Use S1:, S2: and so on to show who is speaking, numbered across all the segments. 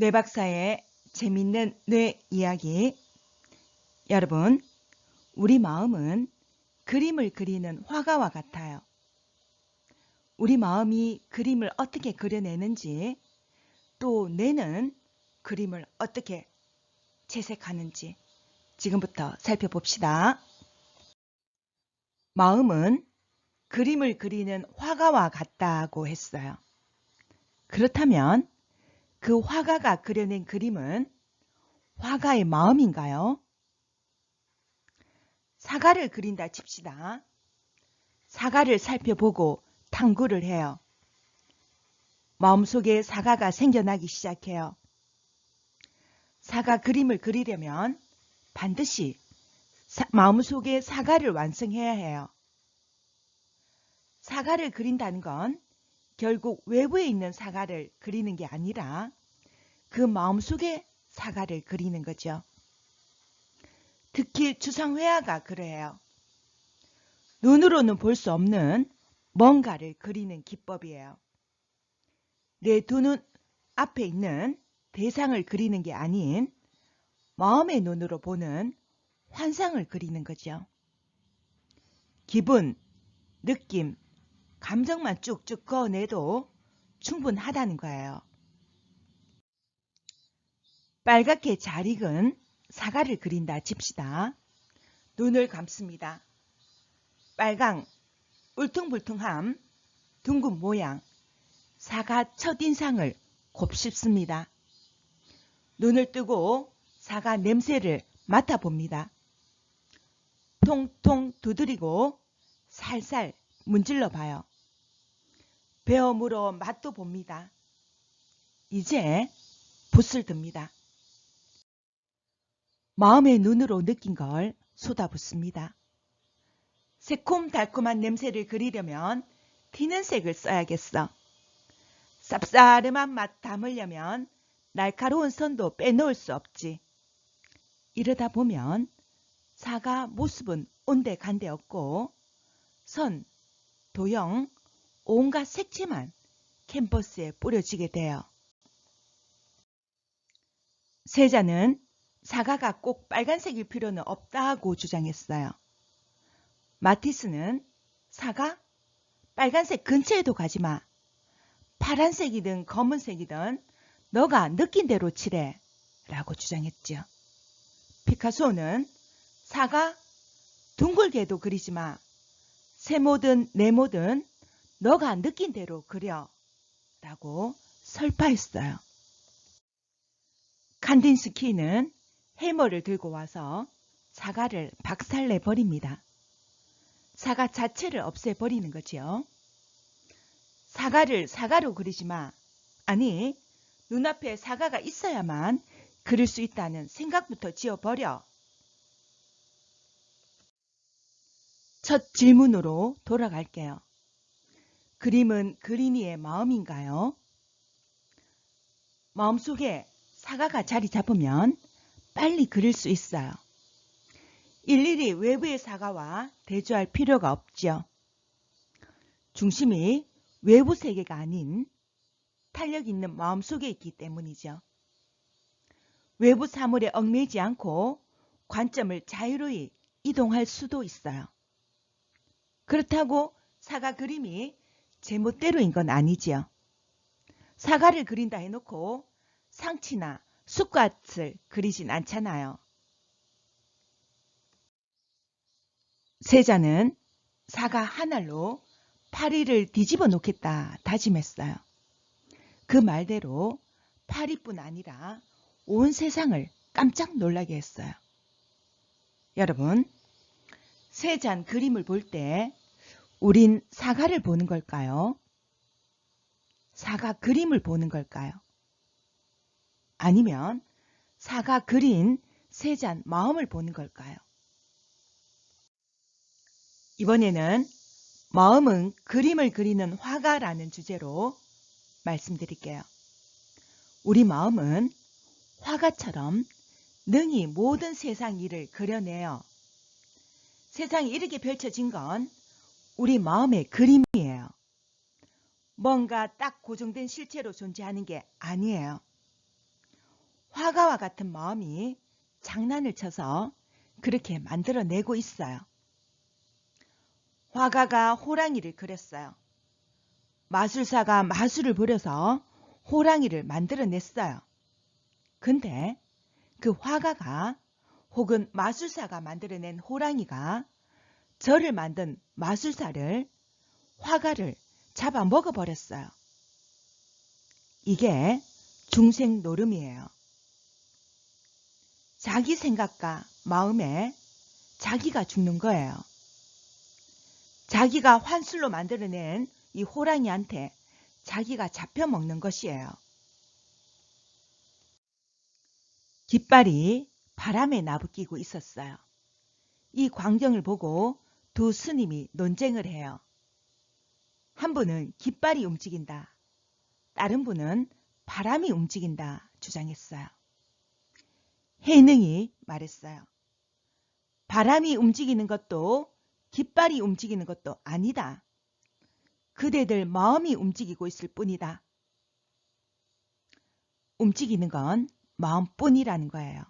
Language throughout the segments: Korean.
S1: 뇌 박사의 재밌는 뇌 이야기. 여러분, 우리 마음은 그림을 그리는 화가와 같아요. 우리 마음이 그림을 어떻게 그려내는지, 또 뇌는 그림을 어떻게 채색하는지 지금부터 살펴봅시다. 마음은 그림을 그리는 화가와 같다고 했어요. 그렇다면 그 화가가 그려낸 그림은 화가의 마음인가요? 사과를 그린다 칩시다. 사과를 살펴보고 탐구를 해요. 마음속에 사과가 생겨나기 시작해요. 사과 그림을 그리려면 반드시 마음속에 사과를 완성해야 해요. 사과를 그린다는 건 결국 외부에 있는 사과를 그리는 게 아니라 그 마음속에 사과를 그리는 거죠. 특히 추상회화가 그래요. 눈으로는 볼 수 없는 뭔가를 그리는 기법이에요. 내 두 눈 앞에 있는 대상을 그리는 게 아닌 마음의 눈으로 보는 환상을 그리는 거죠. 기분, 느낌, 감정만 쭉쭉 그어내도 충분하다는 거예요. 빨갛게 잘 익은 사과를 그린다 칩시다. 눈을 감습니다. 빨강, 울퉁불퉁함, 둥근 모양, 사과 첫인상을 곱씹습니다. 눈을 뜨고 사과 냄새를 맡아봅니다. 통통 두드리고 살살 문질러 봐요. 베어 물어 맛도 봅니다. 이제 붓을 듭니다. 마음의 눈으로 느낀 걸 쏟아붓습니다. 새콤달콤한 냄새를 그리려면 튀는 색을 써야겠어. 쌉싸름한 맛 담으려면 날카로운 선도 빼놓을 수 없지. 이러다 보면 사과 모습은 온데간데 없고 선, 도형, 온갖 색채만 캔버스에 뿌려지게 돼요. 세자는 사과가 꼭 빨간색일 필요는 없다고 주장했어요. 마티스는 사과? 빨간색 근처에도 가지 마. 파란색이든 검은색이든 너가 느낀 대로 칠해 라고 주장했죠. 피카소는 사과? 둥글게도 그리지 마. 세모든 네모든 너가 느낀 대로 그려 라고 설파했어요. 칸딘스키는 해머를 들고 와서 사과를 박살내버립니다. 사과 자체를 없애버리는 거지요. 사과를 사과로 그리지 마. 아니, 눈앞에 사과가 있어야만 그릴 수 있다는 생각부터 지워버려. 첫 질문으로 돌아갈게요. 그림은 그림이의 마음인가요? 마음속에 사과가 자리 잡으면 빨리 그릴 수 있어요. 일일이 외부의 사과와 대조할 필요가 없죠. 중심이 외부 세계가 아닌 탄력 있는 마음속에 있기 때문이죠. 외부 사물에 얽매이지 않고 관점을 자유로이 이동할 수도 있어요. 그렇다고 사과 그림이 제멋대로인 건 아니지요. 사과를 그린다 해놓고 상치나 쑥갓을 그리진 않잖아요. 세자는 사과 한 알로 파리를 뒤집어 놓겠다 다짐했어요. 그 말대로 파리뿐 아니라 온 세상을 깜짝 놀라게 했어요. 여러분, 세잔 그림을 볼 때 우린 사과를 보는 걸까요? 사과 그림을 보는 걸까요? 아니면 사과 그린 세잔 마음을 보는 걸까요? 이번에는 마음은 그림을 그리는 화가라는 주제로 말씀드릴게요. 우리 마음은 화가처럼 능히 모든 세상 일을 그려내요. 세상이 이렇게 펼쳐진 건 우리 마음의 그림이에요. 뭔가 딱 고정된 실체로 존재하는 게 아니에요. 화가와 같은 마음이 장난을 쳐서 그렇게 만들어내고 있어요. 화가가 호랑이를 그렸어요. 마술사가 마술을 부려서 호랑이를 만들어냈어요. 근데 그 화가가 혹은 마술사가 만들어낸 호랑이가 저를 만든 마술사를, 화가를 잡아먹어버렸어요. 이게 중생 노름이에요. 자기 생각과 마음에 자기가 죽는 거예요. 자기가 환술로 만들어낸 이 호랑이한테 자기가 잡혀먹는 것이에요. 깃발이 바람에 나부끼고 있었어요. 이 광경을 보고 두 스님이 논쟁을 해요. 한 분은 깃발이 움직인다, 다른 분은 바람이 움직인다 주장했어요. 해능이 말했어요. 바람이 움직이는 것도 깃발이 움직이는 것도 아니다. 그대들 마음이 움직이고 있을 뿐이다. 움직이는 건 마음뿐이라는 거예요.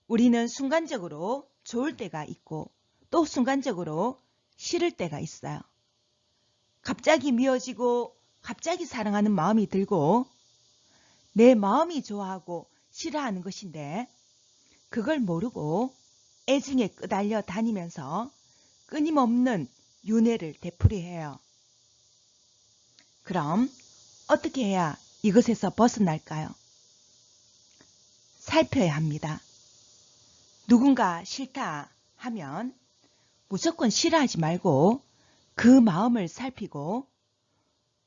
S1: 우리는 순간적으로 좋을 때가 있고 또 순간적으로 싫을 때가 있어요. 갑자기 미워지고 갑자기 사랑하는 마음이 들고 내 마음이 좋아하고 싫어하는 것인데 그걸 모르고 애증에 끄달려 다니면서 끊임없는 윤회를 되풀이해요. 그럼 어떻게 해야 이것에서 벗어날까요? 살펴야 합니다. 누군가 싫다 하면 무조건 싫어하지 말고 그 마음을 살피고,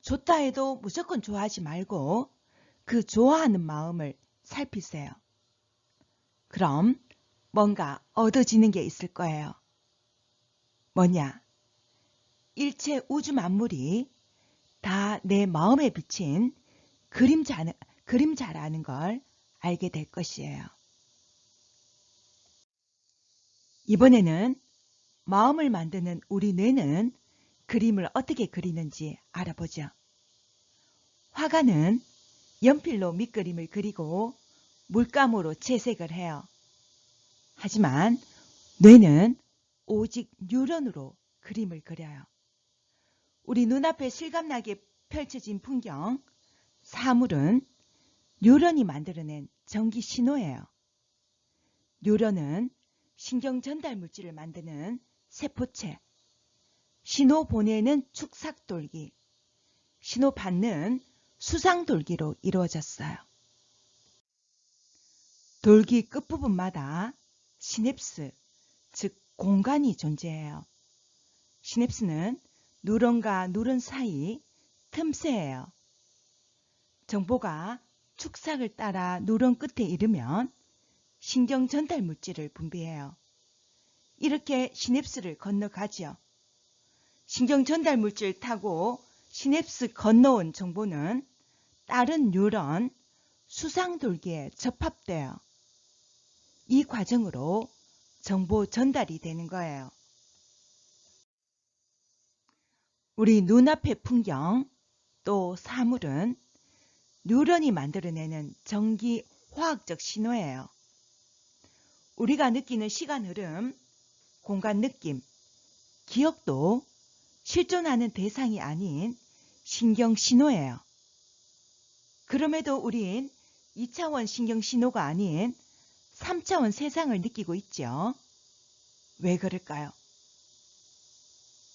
S1: 좋다 해도 무조건 좋아하지 말고 그 좋아하는 마음을 살피세요. 그럼 뭔가 얻어지는 게 있을 거예요. 뭐냐? 일체 우주 만물이 다 내 마음에 비친 그림자라는 걸 알게 될 것이에요. 이번에는 마음을 만드는 우리 뇌는 그림을 어떻게 그리는지 알아보죠. 화가는 연필로 밑그림을 그리고 물감으로 채색을 해요. 하지만 뇌는 오직 뉴런으로 그림을 그려요. 우리 눈앞에 실감나게 펼쳐진 풍경, 사물은 뉴런이 만들어낸 전기 신호예요. 뉴런은 신경 전달 물질을 만드는 세포체, 신호 보내는 축삭돌기, 신호 받는 수상돌기로 이루어졌어요. 돌기 끝부분마다 시냅스, 즉 공간이 존재해요. 시냅스는 누런과 누런 사이 틈새예요. 정보가 축삭을 따라 누런 끝에 이르면 신경 전달 물질을 분비해요. 이렇게 시냅스를 건너가지요. 신경 전달 물질 타고 시냅스 건너온 정보는 다른 뉴런, 수상돌기에 접합돼요. 이 과정으로 정보 전달이 되는 거예요. 우리 눈앞의 풍경, 또 사물은 뉴런이 만들어내는 전기 화학적 신호예요. 우리가 느끼는 시간 흐름, 공간 느낌, 기억도 실존하는 대상이 아닌 신경 신호예요. 그럼에도 우린 2차원 신경 신호가 아닌 3차원 세상을 느끼고 있죠. 왜 그럴까요?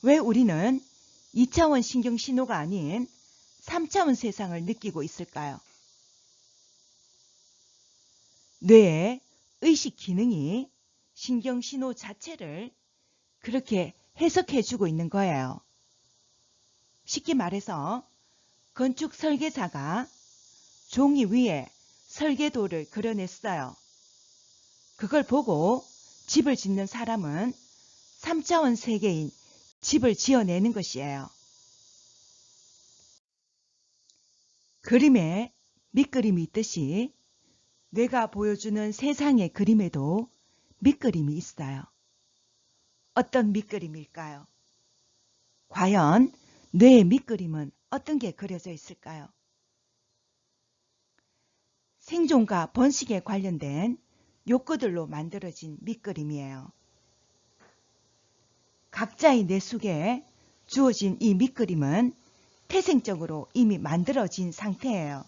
S1: 왜 우리는 2차원 신경 신호가 아닌 3차원 세상을 느끼고 있을까요? 뇌의 의식 기능이 신경 신호 자체를 그렇게 해석해주고 있는 거예요. 쉽게 말해서 건축 설계자가 종이 위에 설계도를 그려냈어요. 그걸 보고 집을 짓는 사람은 3차원 세계인 집을 지어내는 것이에요. 그림에 밑그림이 있듯이 뇌가 보여주는 세상의 그림에도 밑그림이 있어요. 어떤 밑그림일까요? 과연 뇌의 밑그림은 어떤 게 그려져 있을까요? 생존과 번식에 관련된 욕구들로 만들어진 밑그림이에요. 각자의 뇌 속에 주어진 이 밑그림은 태생적으로 이미 만들어진 상태예요.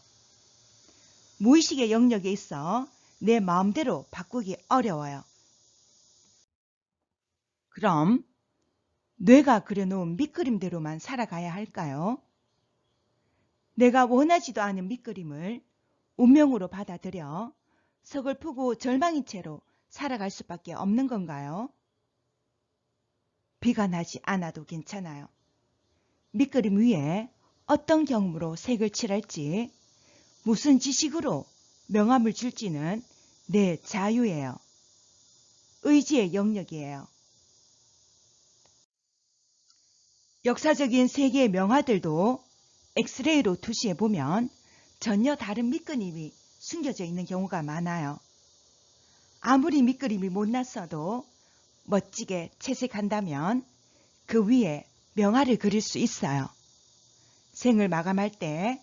S1: 무의식의 영역에 있어 내 마음대로 바꾸기 어려워요. 그럼 뇌가 그려놓은 밑그림대로만 살아가야 할까요? 내가 원하지도 않은 밑그림을 운명으로 받아들여 서글프고 절망인 채로 살아갈 수밖에 없는 건가요? 비가 나지 않아도 괜찮아요. 밑그림 위에 어떤 경험으로 색을 칠할지, 무슨 지식으로 명암을 줄지는 내 자유예요. 의지의 영역이에요. 역사적인 세계의 명화들도 엑스레이로 투시해보면 전혀 다른 밑그림이 숨겨져 있는 경우가 많아요. 아무리 밑그림이 못났어도 멋지게 채색한다면 그 위에 명화를 그릴 수 있어요. 생을 마감할 때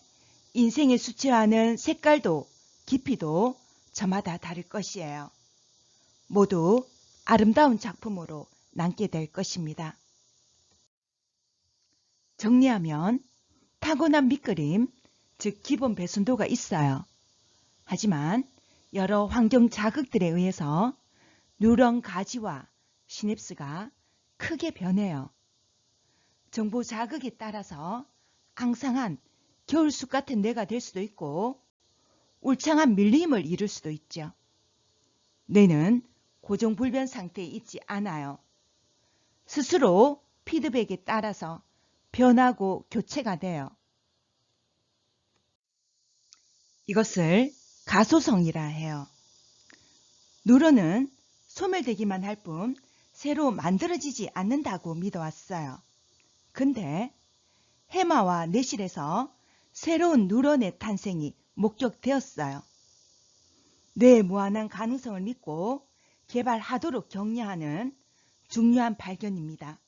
S1: 인생에 수채화하는 색깔도 깊이도 저마다 다를 것이에요. 모두 아름다운 작품으로 남게 될 것입니다. 정리하면 타고난 밑그림, 즉 기본 배순도가 있어요. 하지만 여러 환경 자극들에 의해서 뉴런 가지와 시냅스가 크게 변해요. 정보 자극에 따라서 앙상한 겨울숲 같은 뇌가 될 수도 있고 울창한 밀림을 이룰 수도 있죠. 뇌는 고정불변 상태에 있지 않아요. 스스로 피드백에 따라서 변하고 교체가 돼요. 이것을 가소성이라 해요. 뉴런은 소멸되기만 할 뿐 새로 만들어지지 않는다고 믿어왔어요. 근데 해마와 내실에서 새로운 뉴런의 탄생이 목격되었어요. 뇌의 무한한 가능성을 믿고 개발하도록 격려하는 중요한 발견입니다.